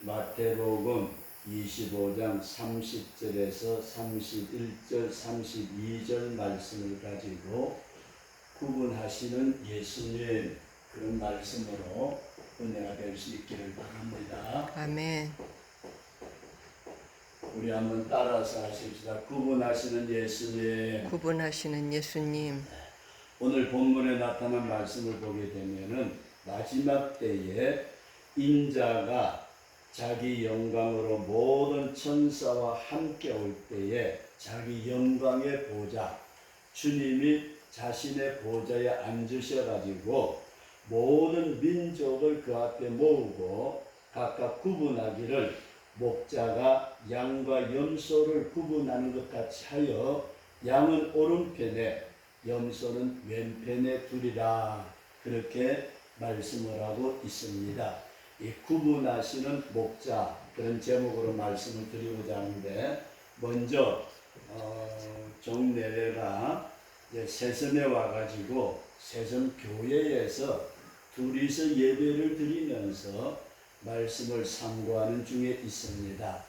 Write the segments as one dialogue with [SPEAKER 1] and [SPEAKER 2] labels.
[SPEAKER 1] 마태복음 25장 30절에서 31절, 32절 말씀을 가지고 구분하시는 예수님 그런 말씀으로 은혜가 될 수 있기를 바랍니다.
[SPEAKER 2] 아멘.
[SPEAKER 1] 우리 한번 따라서 하십시다. 구분하시는 예수님.
[SPEAKER 2] 구분하시는 예수님.
[SPEAKER 1] 오늘 본문에 나타난 말씀을 보게 되면은 마지막 때에 인자가 자기 영광으로 모든 천사와 함께 올 때에 자기 영광의 보좌, 주님이 자신의 보좌에 앉으셔가지고 모든 민족을 그 앞에 모으고 각각 구분하기를 목자가 양과 염소를 구분하는 것 같이 하여 양은 오른편에 염소는 왼편에 두리라 그렇게 말씀을 하고 있습니다. 이 구분하시는 목자 그런 제목으로 말씀을 드리고자 하는데 먼저 종내외가 세선에 와가지고 세선 교회에서 둘이서 예배를 드리면서 말씀을 상고하는 중에 있습니다.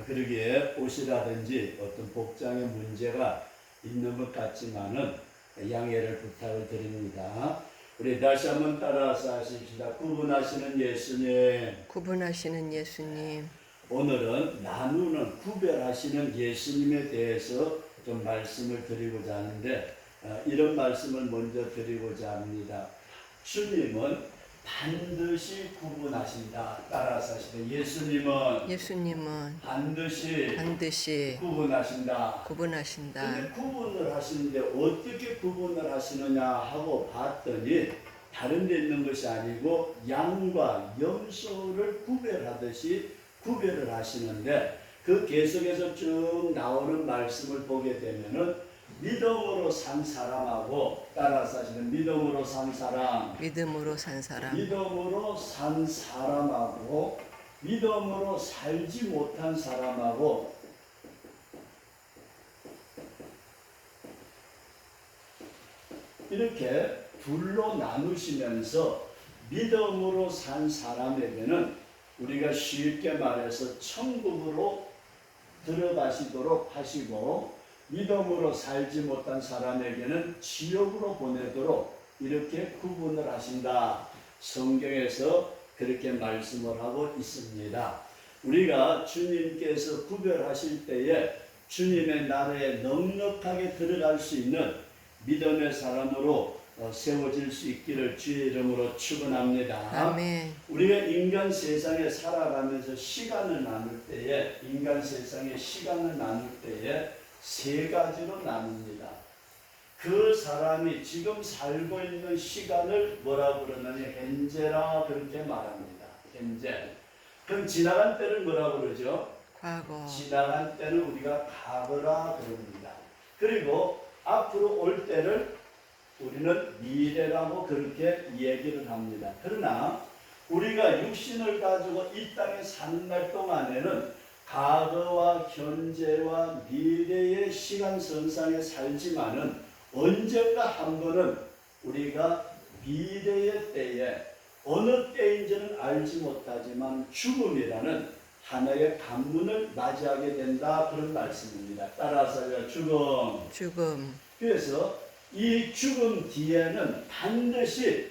[SPEAKER 1] 그러기에 옷이라든지 어떤 복장의 문제가 있는 것 같지만은 양해를 부탁을 드립니다. 우리 다시 한번 따라서 하십시다. 구분하시는 예수님.
[SPEAKER 2] 구분하시는 예수님.
[SPEAKER 1] 오늘은 나누는 구별하시는 예수님에 대해서 좀 말씀을 드리고자 하는데 이런 말씀을 먼저 드리고자 합니다. 주님은 반드시 구분하신다. 따라서 하시다. 예수님은 반드시 구분하신다. 근데 구분을 하시는데 어떻게 구분을 하시느냐 하고 봤더니 다른 데 있는 것이 아니고 양과 염소를 구별하듯이 구별을 하시는데 그 계속해서 쭉 나오는 말씀을 보게 되면은 믿음으로 산 사람하고 따라서 하시는 믿음으로 산 사람하고 믿음으로 살지 못한 사람하고 이렇게 둘로 나누시면서 믿음으로 산 사람에게는 우리가 쉽게 말해서 천국으로 들어가시도록 하시고 믿음으로 살지 못한 사람에게는 지옥으로 보내도록 이렇게 구분을 하신다. 성경에서 그렇게 말씀을 하고 있습니다. 우리가 주님께서 구별하실 때에 주님의 나라에 넉넉하게 들어갈 수 있는 믿음의 사람으로 세워질 수 있기를 주의 이름으로 축원합니다.
[SPEAKER 2] 아멘.
[SPEAKER 1] 우리가 인간 세상에 살아가면서 인간 세상에 시간을 나눌 때에 세 가지로 나눕니다. 그 사람이 지금 살고 있는 시간을 뭐라 그러느냐 현재라 그렇게 말합니다. 현재. 그럼 지나간 때를 뭐라 그러죠?
[SPEAKER 2] 과거.
[SPEAKER 1] 지나간 때는 우리가 과거라 그럽니다. 그리고 앞으로 올 때를 우리는 미래라고 그렇게 얘기를 합니다. 그러나 우리가 육신을 가지고 이 땅에 사는 날 동안에는 과거와 현재와 미래의 시간선상에 살지만은 언젠가 한 번은 우리가 미래의 때에 어느 때인지는 알지 못하지만 죽음이라는 하나의 관문을 맞이하게 된다 그런 말씀입니다. 따라서 죽음. 그래서 이 죽음 뒤에는 반드시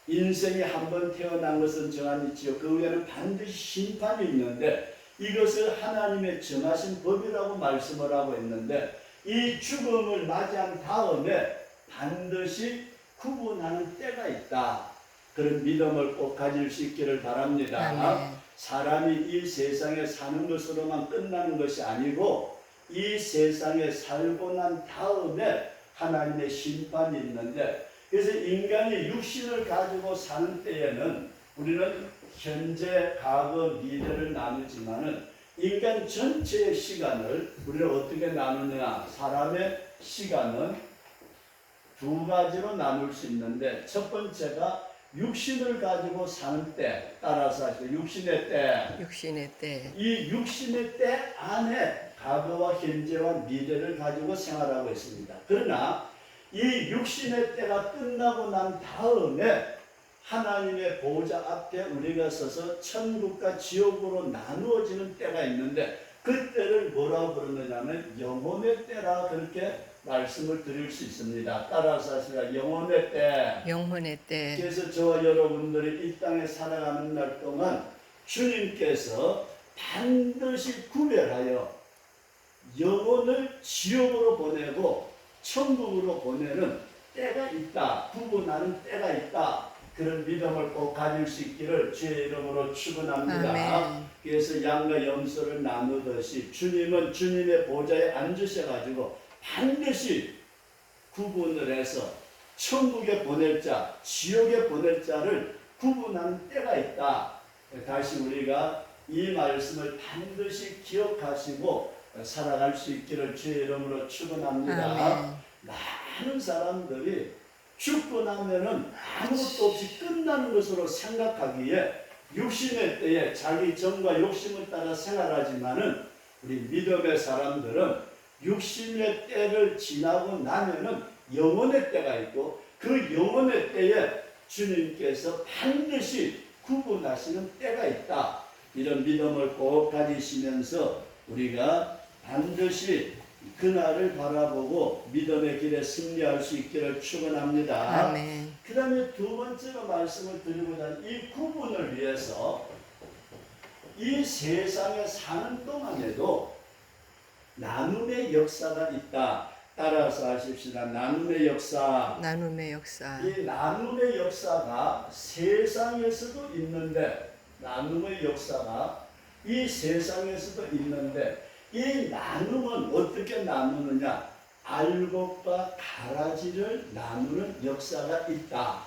[SPEAKER 1] 인생이 한 번 태어난 것은 정한 있지요. 그 후에는 반드시 심판이 있는데 이것을 하나님의 정하신 법이라고 말씀을 하고 있는데 이 죽음을 맞이한 다음에 반드시 구분하는 때가 있다. 그런 믿음을 꼭 가질 수 있기를 바랍니다.
[SPEAKER 2] 아멘.
[SPEAKER 1] 사람이 이 세상에 사는 것으로만 끝나는 것이 아니고 이 세상에 살고 난 다음에 하나님의 심판이 있는데 그래서 인간이 육신을 가지고 사는 때에는 우리는 현재, 과거, 미래를 나누지만은 인간 전체의 시간을 우리는 어떻게 나누느냐? 사람의 시간은 두 가지로 나눌 수 있는데 첫 번째가 육신을 가지고 사는 때, 따라서 하시죠. 육신의 때. 이 육신의 때 안에 과거와 현재와 미래를 가지고 생활하고 있습니다. 그러나 이 육신의 때가 끝나고 난 다음에 하나님의 보호자 앞에 우리가 서서 천국과 지옥으로 나누어지는 때가 있는데 그 때를 뭐라고 부르느냐면 영혼의 때라 그렇게 말씀을 드릴 수 있습니다. 따라서 하시라. 영혼의 때.
[SPEAKER 2] 영혼의 때.
[SPEAKER 1] 그래서 저와 여러분들이 이 땅에 살아가는 날 동안 주님께서 반드시 구별하여 영혼을 지옥으로 보내고 천국으로 보내는 때가 있다. 구분하는 때가 있다. 그런 믿음을 꼭 가질 수 있기를 주의 이름으로 축원합니다.
[SPEAKER 2] 아멘.
[SPEAKER 1] 그래서 양과 염소를 나누듯이 주님은 주님의 보좌에 앉으셔가지고 반드시 구분을 해서 천국에 보낼 자, 지옥에 보낼 자를 구분하는 때가 있다. 다시 우리가 이 말씀을 반드시 기억하시고 살아갈 수 있기를 주의 이름으로 축원합니다. 많은 사람들이 죽고 나면은 아무것도 없이 끝나는 것으로 생각하기에 육신의 때에 자기 정과 욕심을 따라 생활하지만은 우리 믿음의 사람들은 육신의 때를 지나고 나면은 영혼의 때가 있고 그 영혼의 때에 주님께서 반드시 구분하시는 때가 있다. 이런 믿음을 꼭 가지시면서 우리가 반드시 그날을 바라보고 믿음의 길에 승리할 수 있기를 축원합니다. 그 다음에 두 번째로 말씀을 드리고자 하는 이 구분을 위해서 이 세상에 사는 동안에도 나눔의 역사가 있다. 따라서 하십시다. 나눔의 역사.
[SPEAKER 2] 나눔의 역사.
[SPEAKER 1] 이 나눔의 역사가 세상에서도 있는데 나눔의 역사가 이 세상에서도 있는데 이 나눔은 어떻게 나누느냐? 알곡과 가라지를 나누는 역사가 있다.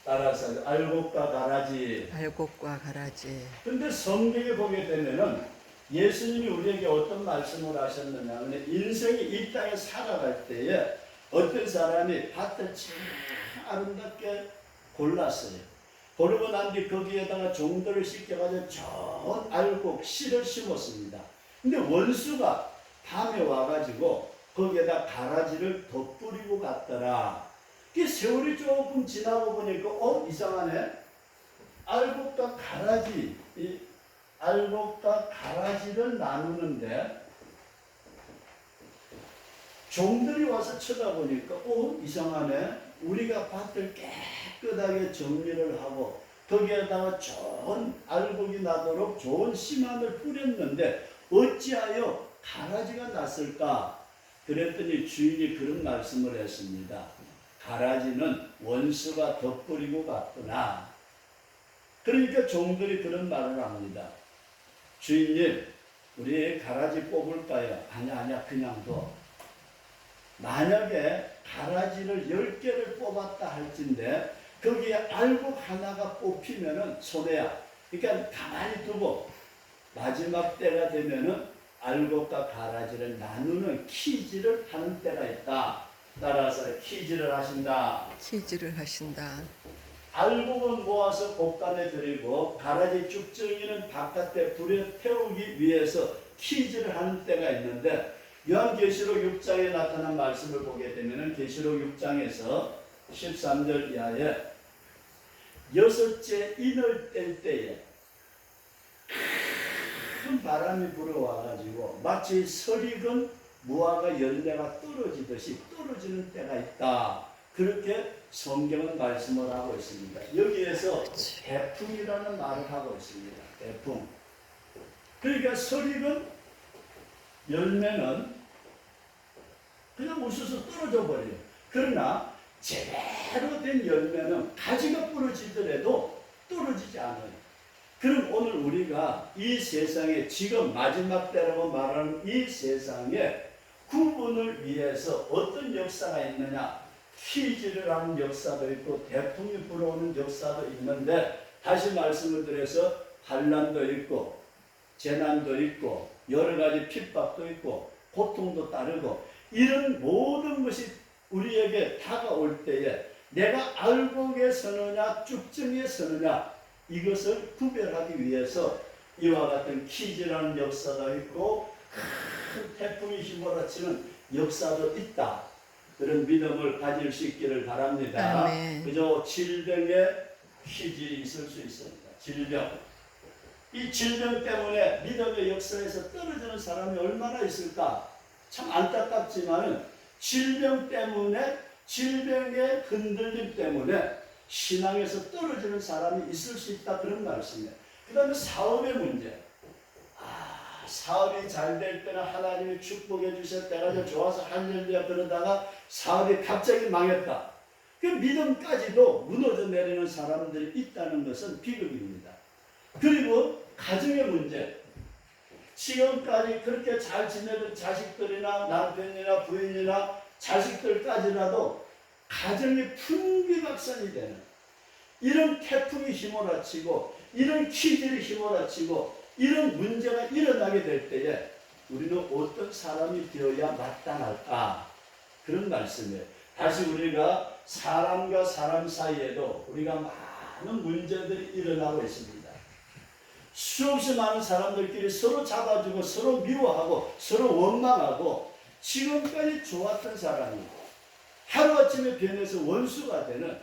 [SPEAKER 1] 따라서 알곡과 가라지.
[SPEAKER 2] 알곡과 가라지.
[SPEAKER 1] 근데 성경에 보게 되면은 예수님이 우리에게 어떤 말씀을 하셨느냐? 근데 인생이 이 땅에 살아갈 때에 어떤 사람이 밭을 참 아름답게 골랐어요. 고르고 난 뒤 거기에다가 종들을 씻겨가지고 좋은 알곡 씨를 심었습니다. 근데 원수가 밤에 와가지고 거기에다 가라지를 덧뿌리고 갔더라. 그 세월이 조금 지나고 보니까 이상하네. 알곡과 가라지, 이 알곡과 가라지를 나누는데 종들이 와서 쳐다보니까 이상하네. 우리가 밭을 깨끗하게 정리를 하고 거기에다가 좋은 알곡이 나도록 좋은 씨만을 뿌렸는데 어찌하여 가라지가 났을까? 그랬더니 주인이 그런 말씀을 했습니다. 가라지는 원수가 덧뿌리고 갔구나. 그러니까 종들이 그런 말을 합니다. 주인님, 우리 가라지 뽑을까요? 아니야, 그냥 둬. 만약에 가라지를 10개를 뽑았다 할진데 거기에 알곡 하나가 뽑히면은 손해야. 그러니까 가만히 두고 마지막 때가 되면은 알곡과 가라지를 나누는 키즈를 하는 때가 있다. 따라서 키즈를 하신다.
[SPEAKER 2] 키즈를 하신다.
[SPEAKER 1] 알곡은 모아서 곡간에 들이고 가라지 쭉정이는 바깥에 불에 태우기 위해서 키즈를 하는 때가 있는데 요한계시록 6장에 나타난 말씀을 보게 되면 계시록 6장에서 13절 이하에 여섯째 인을 뗄 때에 큰 바람이 불어와가지고 마치 설익은 무화과 열매가 떨어지듯이 떨어지는 때가 있다. 그렇게 성경은 말씀을 하고 있습니다. 여기에서 대풍이라는 말을 하고 있습니다. 대풍. 그러니까 설익은 열매는 그냥 우수수 떨어져 버려요. 그러나 제대로 된 열매는 가지가 부러지더라도 떨어지지 않아요. 그럼 오늘 우리가 이 세상에 지금 마지막 때라고 말하는 이 세상에 구분을 위해서 어떤 역사가 있느냐? 키즈를 하는 역사도 있고 대풍이 불어오는 역사도 있는데 다시 말씀을 드려서 환난도 있고 재난도 있고 여러 가지 핍박도 있고 고통도 따르고 이런 모든 것이 우리에게 다가올 때에 내가 알곡에 서느냐 쭉정에 서느냐 이것을 구별하기 위해서 이와 같은 키즈라는 역사가 있고 큰 태풍이 휘몰아치는 역사도 있다. 그런 믿음을 가질 수 있기를 바랍니다.
[SPEAKER 2] 아멘.
[SPEAKER 1] 그저 질병에 희질이 있을 수 있습니다. 질병. 이 질병 때문에 믿음의 역사에서 떨어지는 사람이 얼마나 있을까? 참 안타깝지만은 질병 때문에, 질병의 흔들림 때문에 신앙에서 떨어지는 사람이 있을 수 있다, 그런 말씀이에요. 그 다음에 사업의 문제. 사업이 잘 될 때는 하나님이 축복해 주실 때가 좀 좋아서 할렐루야 그러다가 사업이 갑자기 망했다. 그 믿음까지도 무너져 내리는 사람들이 있다는 것은 비극입니다. 그리고 가정의 문제. 지금까지 그렇게 잘 지내던 자식들이나 남편이나 부인이나 자식들까지라도 가정이 풍비박산이 되는 이런 태풍이 휘몰아치고 이런 기질이 휘몰아치고 이런 문제가 일어나게 될 때에 우리는 어떤 사람이 되어야 마땅할까? 그런 말씀이에요. 다시 우리가 사람과 사람 사이에도 우리가 많은 문제들이 일어나고 있습니다. 수없이 많은 사람들끼리 서로 잡아주고 서로 미워하고 서로 원망하고 지금까지 좋았던 사람이 하루아침에 변해서 원수가 되는,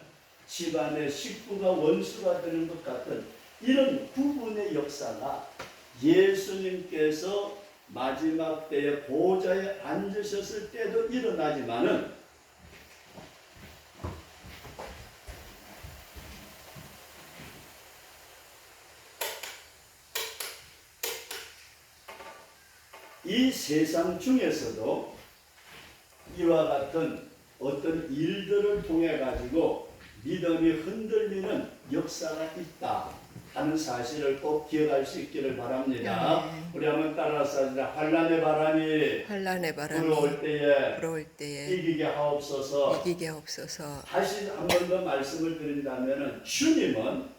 [SPEAKER 1] 집안의 식구가 원수가 되는 것 같은 이런 구분의 역사가 예수님께서 마지막 때에 보좌에 앉으셨을 때도 일어나지만은 이 세상 중에서도 이와 같은 어떤 일들을 통해 가지고 믿음이 흔들리는 역사가 있다 하는 사실을 꼭 기억할 수 있기를 바랍니다. 우리 한번 따라서 하자. 환난의 바람이 불어올 때에 이기게 하옵소서.
[SPEAKER 2] 이기게 없어서.
[SPEAKER 1] 다시 한 번 더 말씀을 드린다면 주님은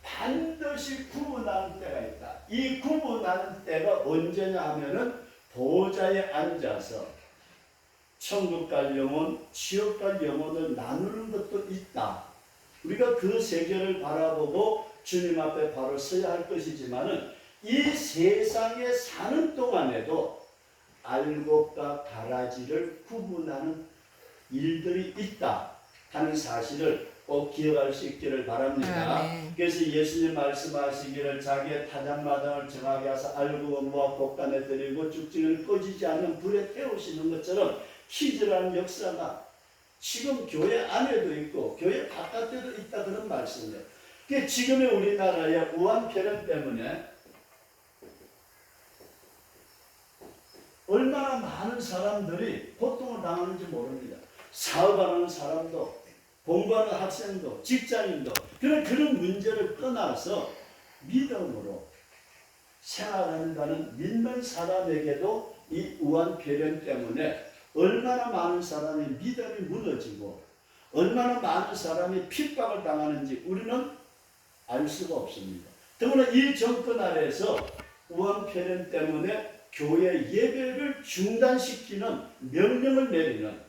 [SPEAKER 1] 반드시 구분하는 때가 있다. 이 구분하는 때가 언제냐 하면은 보좌에 앉아서 천국 갈 영혼, 지옥 갈 영혼을 나누는 것도 있다. 우리가 그 세계를 바라보고 주님 앞에 바로 서야 할 것이지만은 이 세상에 사는 동안에도 알곡과 가라지를 구분하는 일들이 있다 하는 사실을 꼭 기억할 수 있기를 바랍니다. 그래서 예수님 말씀하시기를 자기의 타작마당을 정하게 하사 알곡은 모아 곡간에 들이고 쭉지는 꺼지지 않는 불에 태우시는 것처럼 키즈라는 역사가 지금 교회 안에도 있고 교회 바깥에도 있다, 그런 말씀이에요. 지금의 우리나라의 우한폐렴 때문에 얼마나 많은 사람들이 고통을 당하는지 모릅니다. 사업하는 사람도, 공부하는 학생도, 직장인도 그런 문제를 떠나서 믿음으로 생활한다는 믿는 사람에게도 이 우한폐렴 때문에 얼마나 많은 사람이 믿음이 무너지고 얼마나 많은 사람이 핍박을 당하는지 우리는 알 수가 없습니다. 더구나 이 정권 아래에서 우한폐렴 때문에 교회 예배를 중단시키는 명령을 내리는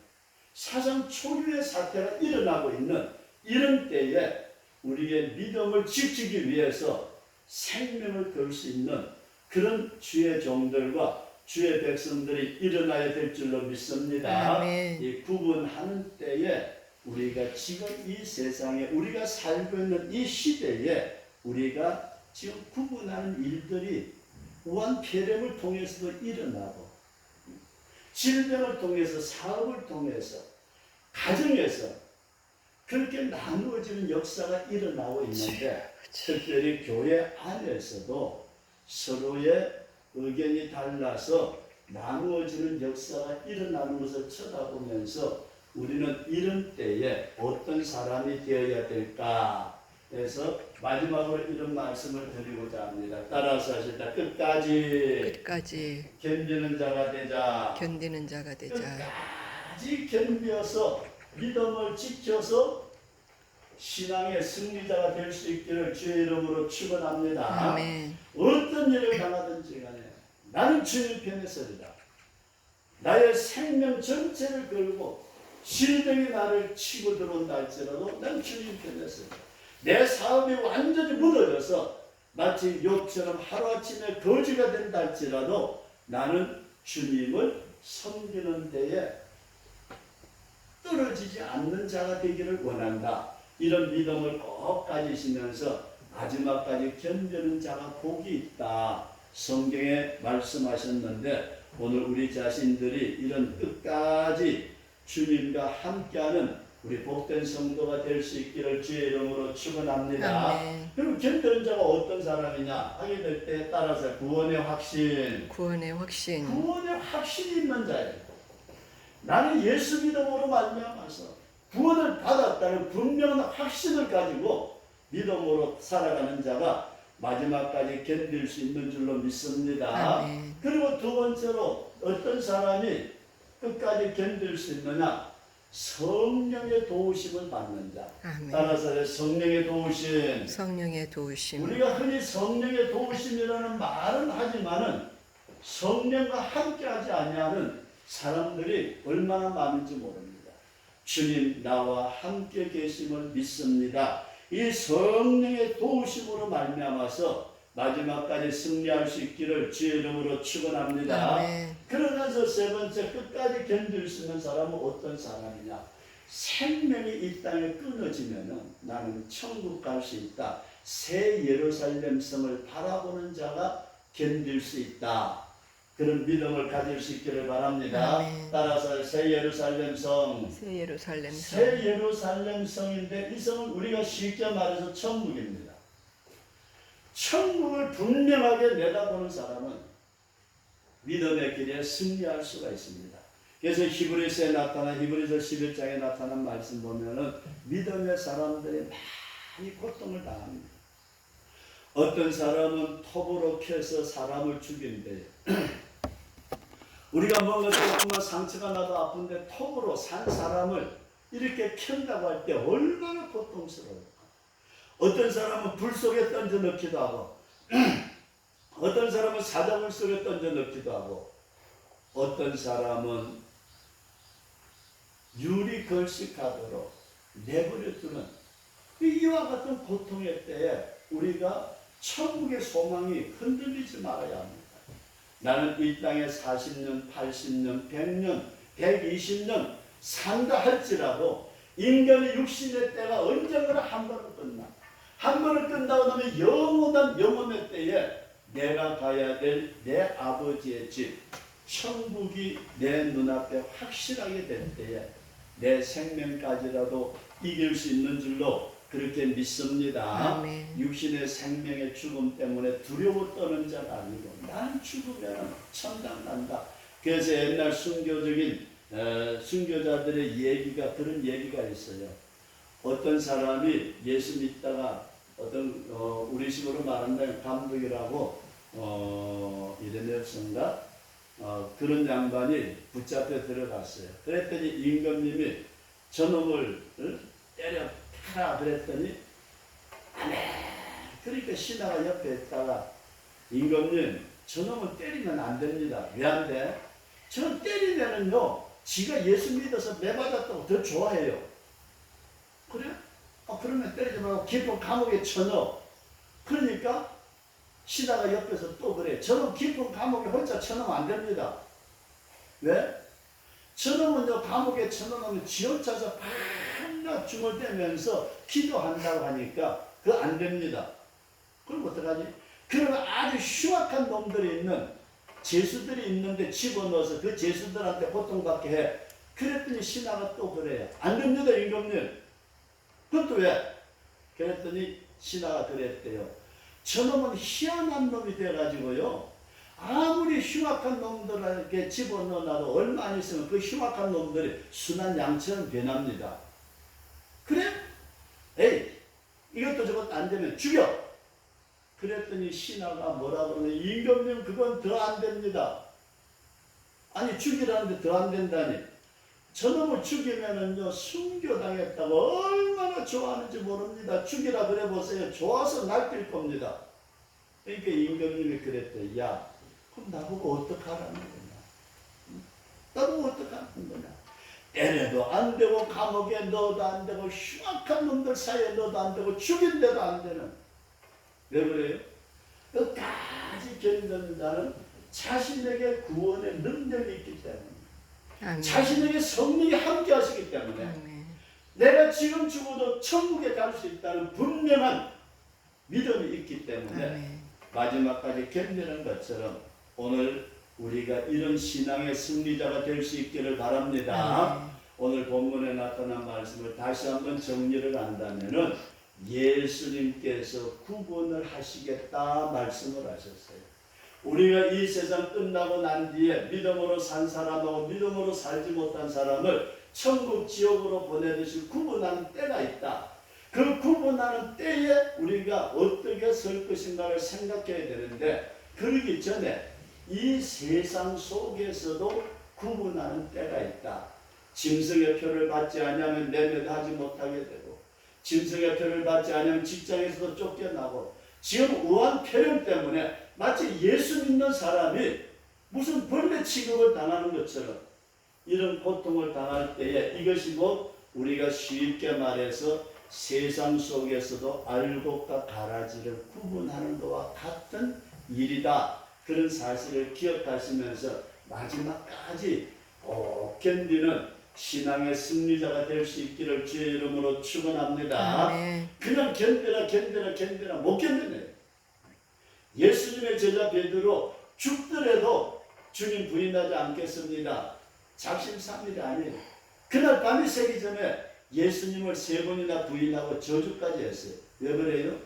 [SPEAKER 1] 사상 초유의 사태가 일어나고 있는 이런 때에 우리의 믿음을 지키기 위해서 생명을 걸 수 있는 그런 주의 종들과 주의 백성들이 일어나야 될 줄로 믿습니다.
[SPEAKER 2] 아멘.
[SPEAKER 1] 이 구분하는 때에 우리가 지금 이 세상에 우리가 살고 있는 이 시대에 우리가 지금 구분하는 일들이 우한폐렴을 통해서도 일어나고 질병을 통해서, 사업을 통해서, 가정에서 그렇게 나누어지는 역사가 일어나고 있는데 특별히 교회 안에서도 서로의 의견이 달라서 나누어지는 역사가 일어나는 것을 쳐다보면서 우리는 이런 때에 어떤 사람이 되어야 될까? 그래서 마지막으로 이런 말씀을 드리고자 합니다. 따라서 하시다. 끝까지 견디는 자가 되자. 끝까지 견디어서 믿음을 지켜서 신앙의 승리자가 될 수 있기를 주의 이름으로 축원합니다.
[SPEAKER 2] 아멘.
[SPEAKER 1] 어떤 일을 당하든지 간에 나는 주님 편에 서리라. 나의 생명 전체를 걸고 질병이 나를 치고 들어온다 할지라도 난 주님 편에 서리라. 내 사업이 완전히 무너져서 마치 욥처럼 하루아침에 거지가 된다 할지라도 나는 주님을 섬기는 데에 떨어지지 않는 자가 되기를 원한다. 이런 믿음을 꼭 가지시면서 마지막까지 견디는 자가 복이 있다. 성경에 말씀하셨는데 오늘 우리 자신들이 이런 끝까지 주님과 함께하는 우리 복된 성도가 될 수 있기를 주의 이름으로 축원합니다.
[SPEAKER 2] 아멘.
[SPEAKER 1] 그럼 견디는 자가 어떤 사람이냐 하게 될 때에 따라서 구원의 확신,
[SPEAKER 2] 구원의 확신.
[SPEAKER 1] 구원의 확신이 있는 자예요. 나는 예수 믿음으로 말미암아서 구원을 받았다는 분명한 확신을 가지고 믿음으로 살아가는 자가 마지막까지 견딜 수 있는 줄로 믿습니다.
[SPEAKER 2] 아멘.
[SPEAKER 1] 그리고 두 번째로 어떤 사람이 끝까지 견딜 수 있느냐? 성령의 도우심을 받는 자.
[SPEAKER 2] 아멘.
[SPEAKER 1] 따라서 성령의 도우심.
[SPEAKER 2] 성령의 도우심.
[SPEAKER 1] 우리가 흔히 성령의 도우심이라는 말은 하지만은 성령과 함께하지 아니하는 사람들이 얼마나 많은지 모릅니다. 주님 나와 함께 계심을 믿습니다. 이 성령의 도우심으로 말미암아서 마지막까지 승리할 수 있기를 주의 이름으로 축원합니다.
[SPEAKER 2] 아멘.
[SPEAKER 1] 그러면서 세 번째 끝까지 견딜 수 있는 사람은 어떤 사람이냐? 생명이 이 땅에 끊어지면은 나는 천국 갈 수 있다. 새 예루살렘 성을 바라보는 자가 견딜 수 있다. 그런 믿음을 가질 수 있기를 바랍니다.
[SPEAKER 2] 아멘.
[SPEAKER 1] 따라서 새 예루살렘 성,
[SPEAKER 2] 새 예루살렘 성.
[SPEAKER 1] 새 예루살렘 성인데 이 성은 우리가 쉽게 말해서 천국입니다. 천국을 분명하게 내다보는 사람은 믿음의 길에 승리할 수가 있습니다. 그래서 히브리서에 나타난 히브리서 11장에 나타난 말씀 보면은 믿음의 사람들이 많이 고통을 당합니다. 어떤 사람은 톱으로 캐서 사람을 죽인대요. 우리가 뭔가 조금만 상처가 나도 아픈데 톱으로 산 사람을 이렇게 켠다고 할 때 얼마나 고통스러울까. 어떤 사람은 불 속에 던져 넣기도 하고 어떤 사람은 사자굴 속에 던져 넣기도 하고 어떤 사람은 유리 걸식하도록 내버려 두는 이와 같은 고통의 때에 우리가 천국의 소망이 흔들리지 말아야 합니다. 나는 이 땅에 40년, 80년, 100년, 120년 산다 할지라도 인간의 육신의 때가 언젠가는 한 번은 끝나. 한 번은 끝나고 나면 영원한 영혼의 때에 내가 가야 될 내 아버지의 집, 천국이 내 눈앞에 확실하게 될 때에 내 생명까지라도 이길 수 있는 줄로 그렇게 믿습니다.
[SPEAKER 2] 아멘.
[SPEAKER 1] 육신의 생명의 죽음 때문에 두려워 떠는 자가 아니고 난 죽으면 천당 간다. 그래서 옛날 순교적인 순교자들의 얘기가 그런 얘기가 있어요. 어떤 사람이 예수 믿다가 어떤 우리 식으로 말한다면 감독이라고 이레네스인가 그런 양반이 붙잡혀 들어갔어요. 그랬더니 임금님이 저놈을 때려 패라 그랬더니 안해. 그러니까 신하가 옆에 있다가 임금님 저놈은 때리면 안 됩니다. 왜 안 돼? 저놈 때리면은요 지가 예수 믿어서 매받았다고 더 좋아해요. 그래? 그러면 때리지 말고 깊은 감옥에 쳐넣어. 그러니까 신하가 옆에서 또 그래. 저놈 깊은 감옥에 혼자 쳐넣으면 안 됩니다. 왜? 저놈은요 감옥에 쳐넣으면 지옥차서 밤낮 중을 떼면서 기도한다고 하니까 그거 안 됩니다. 그럼 어떡하지? 그러면 아주 흉악한 놈들이 있는 죄수들이 있는데 집어넣어서 그 죄수들한테 고통받게 해. 그랬더니 신하가 또 그래요. 안 됩니다 임금님. 그것도 왜? 그랬더니 신하가 그랬대요. 저놈은 희한한 놈이 돼가지고요. 아무리 흉악한 놈들에게 집어넣어놔도 얼마 안 있으면 그 흉악한 놈들이 순한 양처럼 변합니다. 그래? 에이 이것도 저것도 안 되면 죽여. 그랬더니 신하가 뭐라 그러냐. 임금님 그건 더 안 됩니다. 아니 죽이라는데 더 안 된다니. 저놈을 죽이면은요 순교당했다고 얼마나 좋아하는지 모릅니다. 죽이라 그래 보세요. 좋아서 날뛸 겁니다. 그러니까 임금님이 그랬대. 야 그럼 나보고 어떡하라는 거냐. 나보고 어떡하는 거냐. 때려도 안 되고 감옥에 넣어도 안 되고 흉악한 놈들 사이에 넣어도 안 되고 죽인데도 안 되는. 왜 그래요? 끝까지 견디는 자는 자신에게 구원의 능력이 있기 때문에
[SPEAKER 2] 아멘.
[SPEAKER 1] 자신에게 성령이 함께 하시기 때문에
[SPEAKER 2] 아멘.
[SPEAKER 1] 내가 지금 죽어도 천국에 갈 수 있다는 분명한 믿음이 있기 때문에
[SPEAKER 2] 아멘.
[SPEAKER 1] 마지막까지 견디는 것처럼 오늘 우리가 이런 신앙의 승리자가 될 수 있기를 바랍니다.
[SPEAKER 2] 아멘.
[SPEAKER 1] 오늘 본문에 나타난 말씀을 다시 한번 정리를 한다면은 예수님께서 구분을 하시겠다 말씀을 하셨어요. 우리가 이 세상 끝나고 난 뒤에 믿음으로 산 사람하고 믿음으로 살지 못한 사람을 천국 지옥으로 보내듯이 구분하는 때가 있다. 그 구분하는 때에 우리가 어떻게 설 것인가를 생각해야 되는데, 그러기 전에 이 세상 속에서도 구분하는 때가 있다. 짐승의 표를 받지 않으면 매매도 하지 못하게 되고, 짐승의 표를 받지 않으면 직장에서도 쫓겨나고, 지금 우한 폐렴 때문에 마치 예수 믿는 사람이 무슨 벌레 취급을 당하는 것처럼 이런 고통을 당할 때에 이것이 곧 우리가 쉽게 말해서 세상 속에서도 알곡과 가라지를 구분하는 것과 같은 일이다. 그런 사실을 기억하시면서 마지막까지 꼭 견디는 신앙의 승리자가 될 수 있기를 주의 이름으로 축원합니다.
[SPEAKER 2] 아멘.
[SPEAKER 1] 그냥 견뎌라 못 견디네. 예수님의 제자 베드로 죽더라도 주님 부인하지 않겠습니다. 작심삼일이 아니에요. 그날 밤이 새기 전에 예수님을 3번이나 부인하고 저주까지 했어요. 왜 그래요?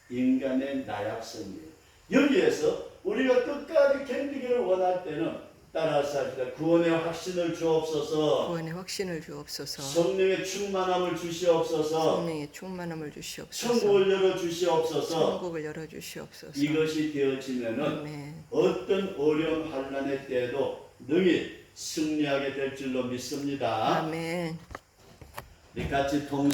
[SPEAKER 1] 인간의 나약성이에요. 여기에서 우리가 끝까지 견디기를 원할 때는 따라서 합시다. 구원의 확신을 주옵소서.
[SPEAKER 2] 구원의 확신을 주옵소서.
[SPEAKER 1] 성령의 충만함을 주시옵소서.
[SPEAKER 2] 성령의 충만함을 주시옵소서.
[SPEAKER 1] 천국을 열어 주시옵소서.
[SPEAKER 2] 천국을 열어 주시옵소서.
[SPEAKER 1] 이것이 되어지면은
[SPEAKER 2] 아멘.
[SPEAKER 1] 어떤 어려운 환난의 때에도 능히 승리하게 될 줄로 믿습니다.
[SPEAKER 2] 아멘.
[SPEAKER 1] 우리 같이 통성